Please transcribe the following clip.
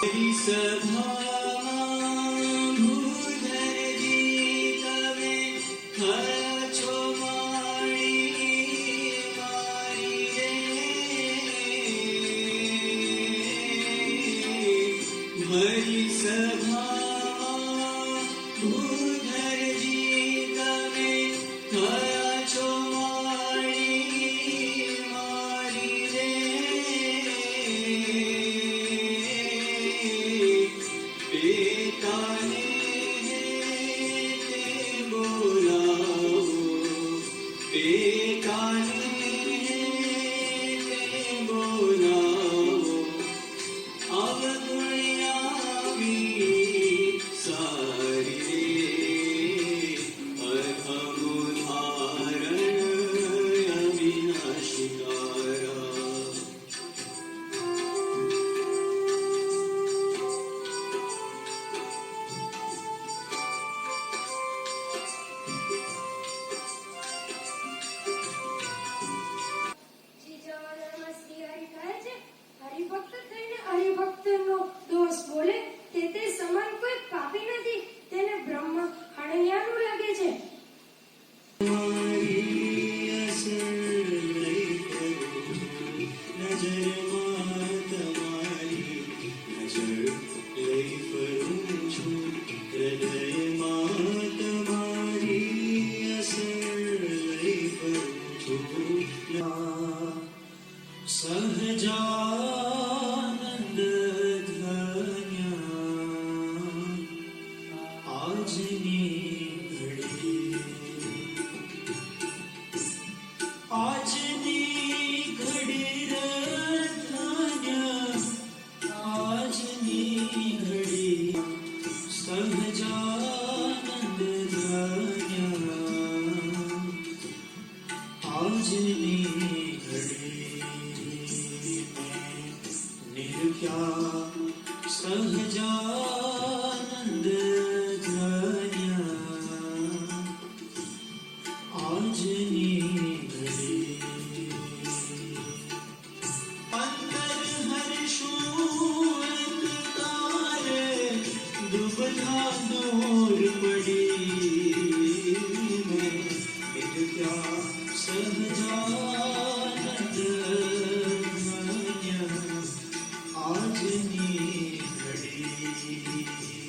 सभा भूधर जी तवे छो मारी रे मरी सभा भूधर जी तवे छो मारी रे बेताने ते बोलाओ बेताने ते बोलाओ अवगुण्यावी सारी रे अमुधारण अविनाशिकारा હરિભક્તનો દોષ બોલે તે સમાન કોઈ પાપી નથી, તેને બ્રહ્મ હણિયાનું લાગે છે. સહજાનંદ આજની ઘડી આજની ઘડી સહજાનંદ આજની ઘડી નિર્ખ્યા સહજાનંદ આજની ઘડી અંદર હર્ષું તારે દુબધા દૂર પડી નિર્ખ્યા સહજાનંદ આજની ઘડી